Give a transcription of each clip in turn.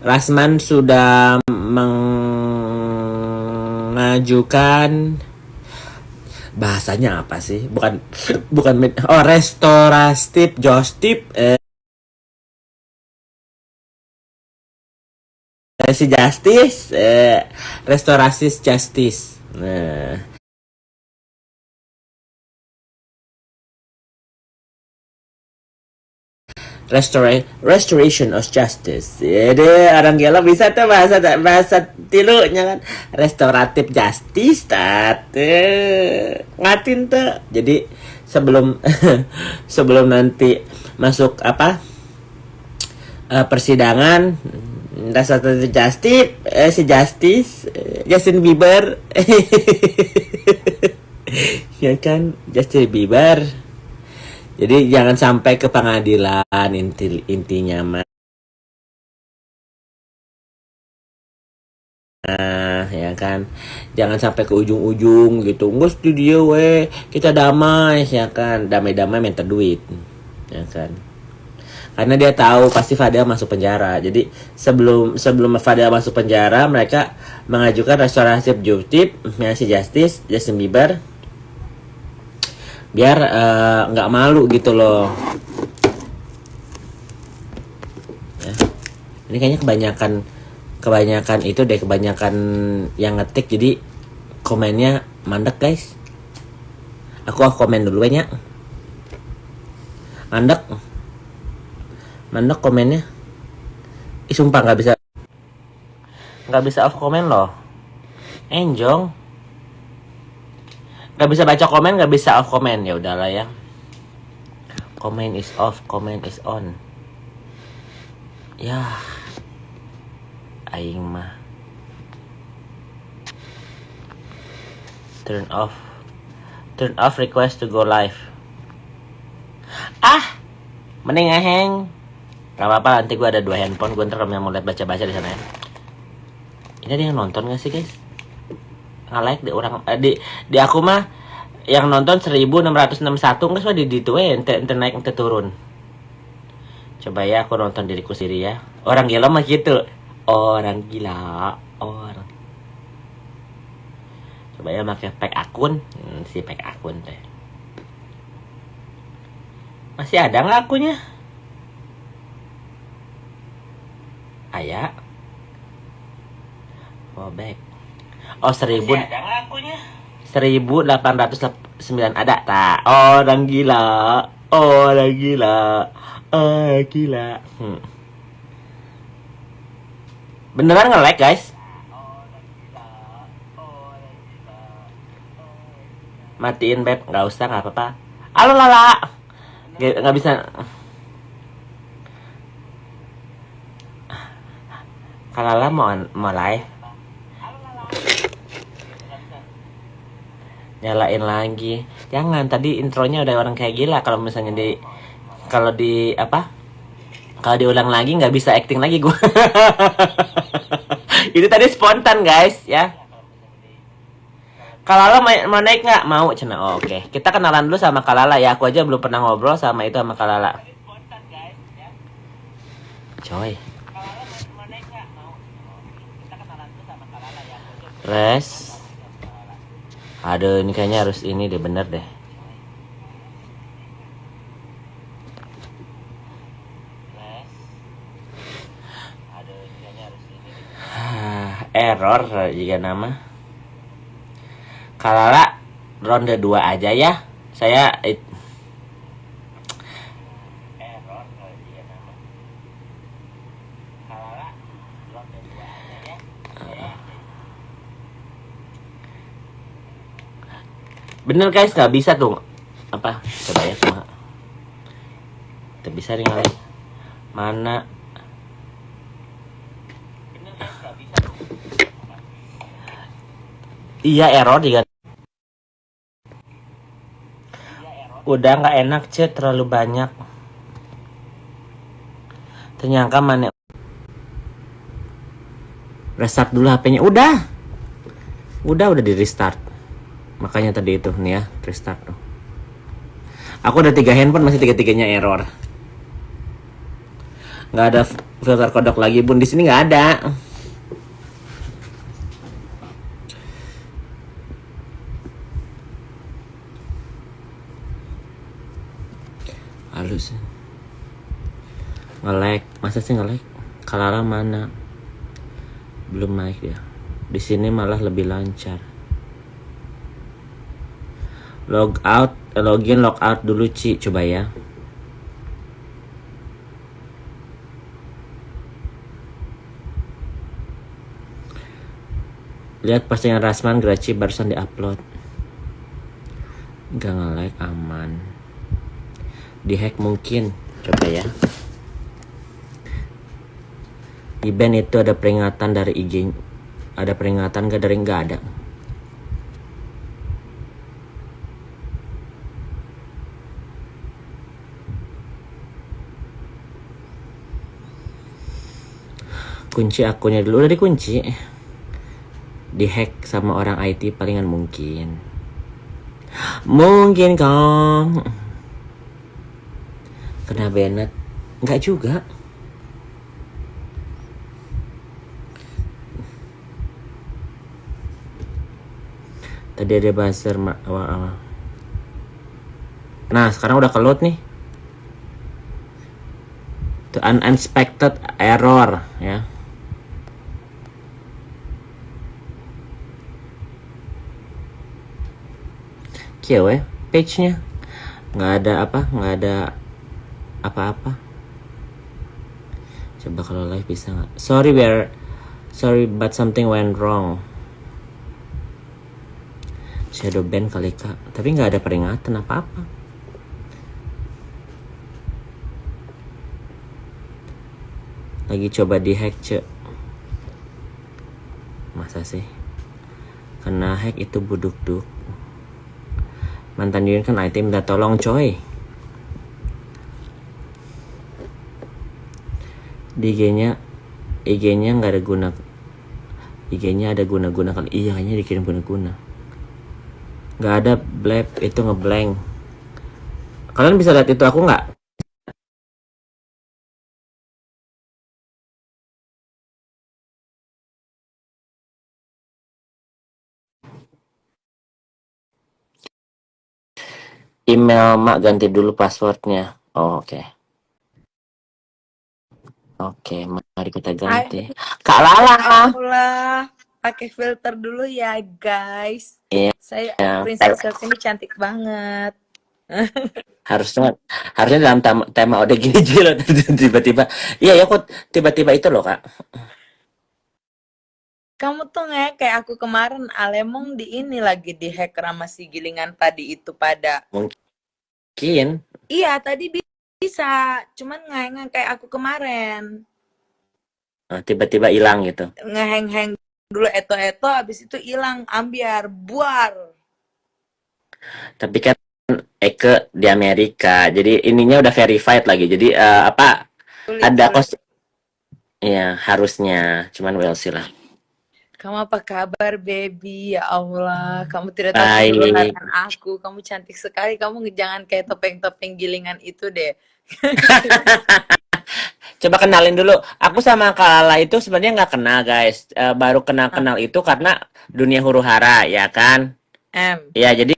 Rasman sudah mengajukan, bahasanya apa sih? Bukan restoratif justice, si justice, restoratif justice. Nah, restoration of justice. Jadi orang gila bisa tuh bahasa tilunya kan, restoratif justice tat ngatin tuh. Jadi sebelum sebelum nanti masuk persidangan, restoratif justice, si justice, Justin Bieber ya kan, Justin Bieber. Jadi jangan sampai ke pengadilan, intinya mah. Nah, ya kan. Jangan sampai ke ujung-ujung gitu. Enggak studio kita damai, ya kan. Damai-damai minta duit. Ya kan. Karena dia tahu pasti Fadel masuk penjara. Jadi sebelum Fadel masuk penjara, mereka mengajukan restoratif justice, si Justice, Justin Bieber, biar nggak malu gitu loh. Ya. Ini kayaknya kebanyakan itu deh, kebanyakan yang ngetik, jadi komennya mandek guys. Aku komen dulu banyak. Mandek komennya. Sumpah nggak bisa off komen loh. Enjong. Gak bisa baca komen, gak bisa off komen. Ya udahlah ya. Comment is off, comment is on. Ya, aing mah. Turn off request to go live. Mending ngeheng. Gak apa-apa, nanti gue ada 2 handphone. Gue ntar kalau mau lihat baca-baca di sana ya. Ini ada yang nonton gak sih guys? Nge-like di orang di aku mah yang nonton 1661 nggak sudah di itu ente naik ente turun. Coba ya aku nonton diriku sendiri ya. Orang gila mah gitu. Orang gila. Coba ya pakai pack akun. Si pack akun teh. Masih ada nggak akunnya? Aya. Oh back. 1809 ada tak? Orang gila. Beneran nge-like guys? Matiin beb, nggak usah, nggak apa-apa. Halo Lala, nggak bisa. Kalau Lala mau live, nyalain lagi. Jangan, tadi intronya udah orang kayak gila. Kalau misalnya kalau diulang lagi nggak bisa acting lagi gue. Itu tadi spontan guys ya. Kalala mau naik nggak? Mau cina. Oke. Kita kenalan dulu sama Kalala ya. Aku aja belum pernah ngobrol sama itu sama Kalala. Coy. Res. Aduh, ini kayaknya harus ini deh, bener deh. Error juga nama. Kalala ronde 2 aja ya. Saya error juga nama. Kalala ronde 2 aja ya. Bener guys, nggak bisa tuh. Coba ya cuma. Tidak bisa nih kali. Mana? Iya error juga. Udah nggak enak chat, terlalu banyak. Ternyangka mana? Restart dulu HP-nya. Udah di restart. Makanya tadi itu nih ya, restart tuh. Aku ada 3 handphone, masih 3-3-nya error. Nggak ada filter kodok lagi bun, di sini nggak ada. Halus. Nge-lag, masa sih nge-lag? Kalala mana? Belum naik dia. Di sini malah lebih lancar. Login, log out dulu Ci, coba ya. Lihat postingan Rasman Graci barusan diupload. Gak nge-like, aman. Di-hack mungkin, coba ya. Di band itu ada peringatan dari IG. Ada peringatan gak dari nggak ada. Kunci akunnya dulu, udah dikunci. Di-hack sama orang IT palingan mungkin. Mungkin kong. Kena Bennett. Enggak juga. Tadi ada buzzer. Nah sekarang udah keload nih. Itu unexpected error ya. Kieu page-nya nggak ada apa-apa. Coba kalau live bisa nggak? Sorry but something went wrong. Shadow ban kali kak, tapi nggak ada peringatan apa-apa. Lagi coba di-hack cek. Masa sih? Kena hack itu buduk-duk. Mantan Yun kan IT minta tolong coy. Di IG-nya nggak ada guna. IG-nya ada guna-guna kali. Iya kayaknya dikirim guna-guna. Nggak ada blab, itu ngeblank. Kalian bisa lihat itu aku nggak? Email mak ganti dulu passwordnya. Oh, oke. Oke, mari kita ganti. Kak Lala. Allah, pakai filter dulu ya guys. Iya. Saya Princess Silk ini cantik banget. Harusnya dalam tema udah gini juga tiba-tiba. Iya ya kok tiba-tiba itu loh kak. Kamu tuh kayak aku kemarin Alemong di ini lagi di hack sama si gilingan tadi itu pada. Mungkin. Iya tadi bisa, cuman ngeheng kayak aku kemarin. Tiba-tiba hilang gitu. Ngeheng dulu eto abis itu hilang, ambiar, buar. Tapi kan Eke di Amerika, jadi ininya udah verified lagi. Jadi ada kos. Iya harusnya, cuman we'll see lah. Kamu apa kabar, baby? Ya Allah, kamu tidak tahu kebenaran aku. Kamu cantik sekali. Kamu jangan kayak topeng-topeng gilingan itu deh. Coba kenalin dulu. Aku sama Kak Lala itu sebenarnya nggak kenal, guys. Baru kenal itu karena dunia huru-hara, ya kan? Ya, jadi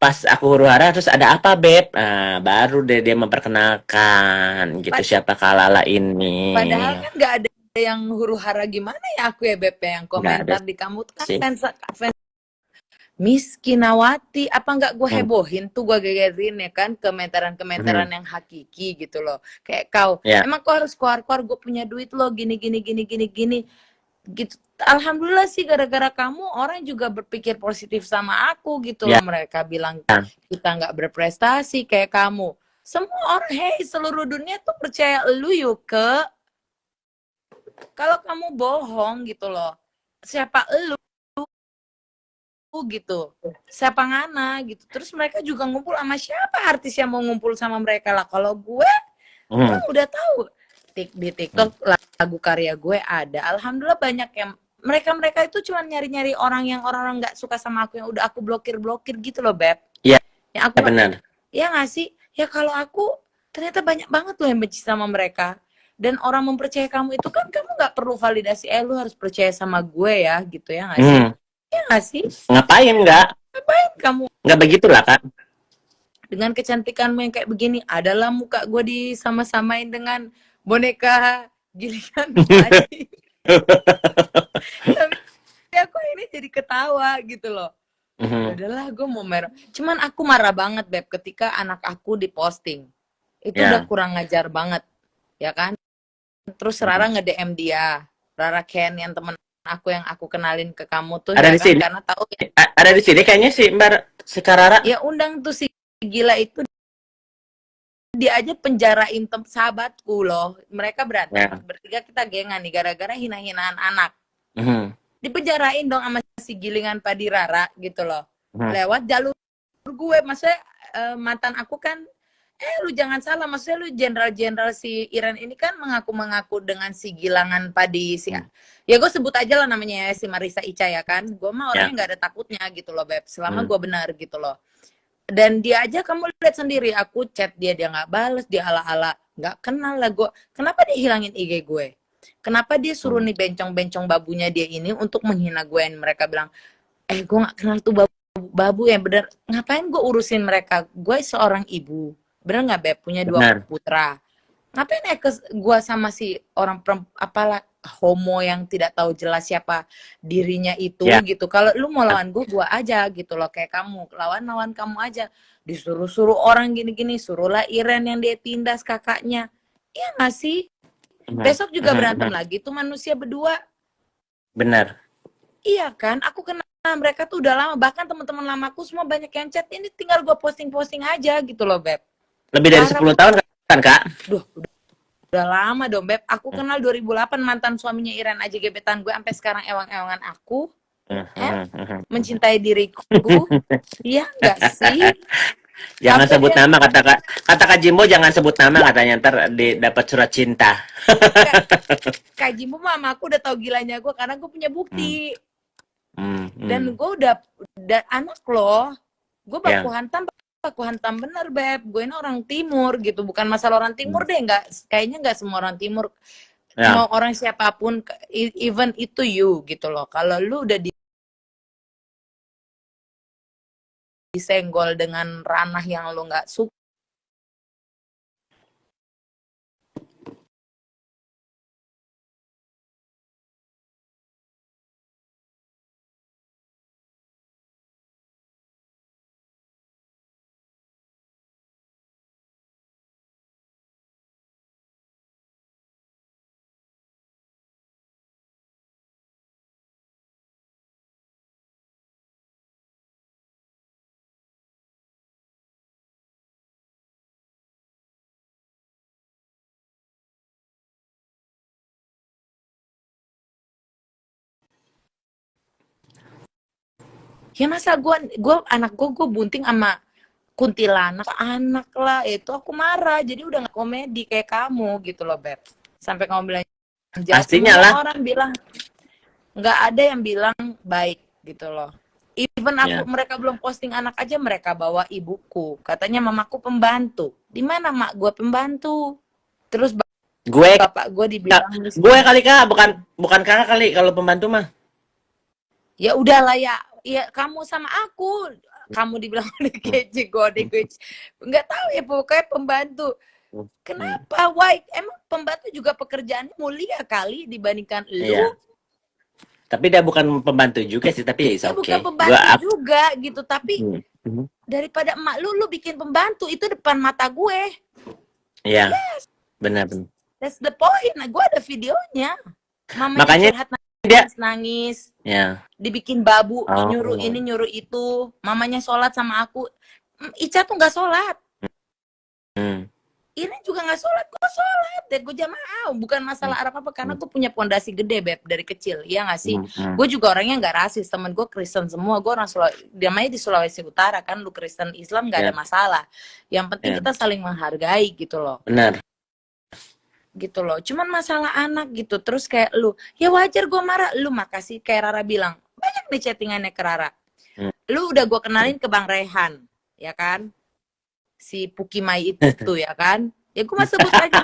pas aku huru-hara terus ada apa, Beb? Baru deh dia memperkenalkan gitu siapa Kak Lala ini. Padahal kan nggak ada yang huru-hara gimana ya aku ya Beb yang komentar di kamu kan fans Miskinawati apa nggak gue hebohin tuh gue gegerin ya kan komentaran yang hakiki gitu loh kayak kau emang kau harus keluar gue punya duit loh gini gitu. Alhamdulillah sih gara-gara kamu orang juga berpikir positif sama aku gitu loh. Mereka bilang kita nggak berprestasi kayak kamu. Semua orang seluruh dunia tuh percaya lu yuk ke. Kalau kamu bohong gitu loh, siapa elu gitu, siapa ngana gitu. Terus mereka juga ngumpul sama siapa artis yang mau ngumpul sama mereka lah. Kalau gue udah tahu di TikTok lagu karya gue ada. Alhamdulillah banyak yang mereka itu cuma nyari-nyari orang yang orang-orang nggak suka sama aku yang udah aku blokir gitu loh Beb. Iya. Yang aku benar. Ya nggak sih? Ya kalau aku ternyata banyak banget loh yang benci sama mereka. Dan orang mempercayai kamu itu kan kamu nggak perlu validasi, lu harus percaya sama gue ya, gitu ya nggak sih? Ya nggak sih? Ngapain nggak? Ngapain kamu? Nggak begitulah, Kak. Dengan kecantikanmu yang kayak begini, adalah muka gue disama-samain dengan boneka gilingan padi. Tapi aku ini jadi ketawa gitu loh. Ya udahlah, gue mau merah. Cuman aku marah banget, Beb, ketika anak aku diposting. Itu udah kurang ngajar banget, ya kan? Terus Rara nge-DM dia, Rara Ken yang temen aku yang aku kenalin ke kamu tuh, ada ya di kan? sini. Karena tahu ya. Ada di sini kayaknya si Mbak si Karara. Ya undang tuh si gila itu, dia aja penjarain sahabatku loh. Mereka berantem bertiga, kita gengan nih gara-gara hina-hinaan anak. Dipenjarain dong sama si gilingan padi Rara gitu loh. Lewat jalur gue, maksudnya mantan aku kan, lu jangan salah, maksudnya lu jenderal-jenderal si Iren ini kan mengaku-mengaku dengan si gilangan padi si ya gue sebut aja lah namanya ya, si Marisa Ica ya kan. Gue mah orangnya nggak ada takutnya gitu loh, Beb, selama gue benar gitu loh. Dan dia aja kamu lihat sendiri, aku chat dia nggak bales, dia ala-ala nggak kenal lah gue. Kenapa dia hilangin IG gue? Kenapa dia suruh nih bencong-bencong babunya dia ini untuk menghina gue? Dan mereka bilang, gue nggak kenal tuh babu yang bener. Ngapain gue urusin mereka? Gue seorang ibu, bener nggak, Beb, punya 2 putra. Ngapain gue sama si orang apalah homo yang tidak tahu jelas siapa dirinya itu gitu. Kalau lu mau lawan gue aja gitu loh, kayak kamu lawan kamu aja. Disuruh-suruh orang gini-gini, suruhlah Iren yang dia tindas kakaknya. Iya nggak sih? Besok juga berantem lagi tuh manusia berdua. Benar. Iya kan? Aku kenal mereka tuh udah lama. Bahkan teman-teman lamaku semua banyak yang chat. Ini tinggal gue posting-posting aja gitu loh, Beb. Lebih dari 10 tahun kan, Kak? Duh, udah lama dong, Beb. Aku kenal 2008, mantan suaminya Iren aja gebetan gue. Sampai sekarang ewang-ewangan aku. Mencintai diriku. Iya nggak sih? Jangan sebut nama, kata Kak Jimbo, jangan sebut nama katanya, ntar dapat surat cinta. Kak Jimbo mama aku udah tahu gilanya gue karena gue punya bukti. Dan gue udah anak loh. Gue baku hantam bener, Beb. Gue ini orang timur gitu, bukan masalah orang timur deh, kayaknya nggak semua orang timur. Mau orang siapapun, even itu you gitu loh. Kalau lu udah disenggol dengan ranah yang lu nggak suka, ya masa anak gue bunting sama kuntilanak anak lah, itu aku marah. Jadi udah nggak komedi kayak kamu gitu loh, Beb. Sampai kamu bilang jahat, pastinya lah. Orang bilang nggak ada yang bilang baik gitu loh. Even aku mereka belum posting anak aja mereka bawa ibuku, katanya mamaku pembantu. Di mana mak gue pembantu? Terus bapak gue dibilang gue kali, Kak, bukan kakak kali kalau pembantu mah. Ya udahlah ya kamu sama aku, kamu dibilang gue nggak tahu ya, pokoknya pembantu. Kenapa? Why? Emang pembantu juga pekerjaannya mulia kali dibandingkan lu? Tapi dia bukan pembantu juga sih, tapi ya bukan pembantu juga gitu, tapi daripada emak lu bikin pembantu itu depan mata gue. Iya. Benar. That's the point. Nah, gue ada videonya. Mamanya makanya dia nangis. Dibikin babu, nyuruh ini nyuruh itu. Mamanya sholat sama aku. Ica tuh nggak sholat. Ini juga nggak sholat, gue sholat dan gue jamaah, bukan masalah apa-apa karena gue punya pondasi gede, Beb, dari kecil, iya nggak sih? Gue juga orangnya nggak rasis, temen gue Kristen semua, gue orang namanya di Sulawesi Utara kan, lu Kristen Islam nggak ada masalah, yang penting kita saling menghargai gitu loh. Benar. Gitu loh, cuman masalah anak gitu, terus kayak lu, ya wajar gue marah, lu makasih kayak Rara bilang, banyak nih chattingannya ke Rara, lu udah gue kenalin ke Bang Rehan, ya kan? Si Pukimai itu ya kan, Ya gue mah sebut lagi.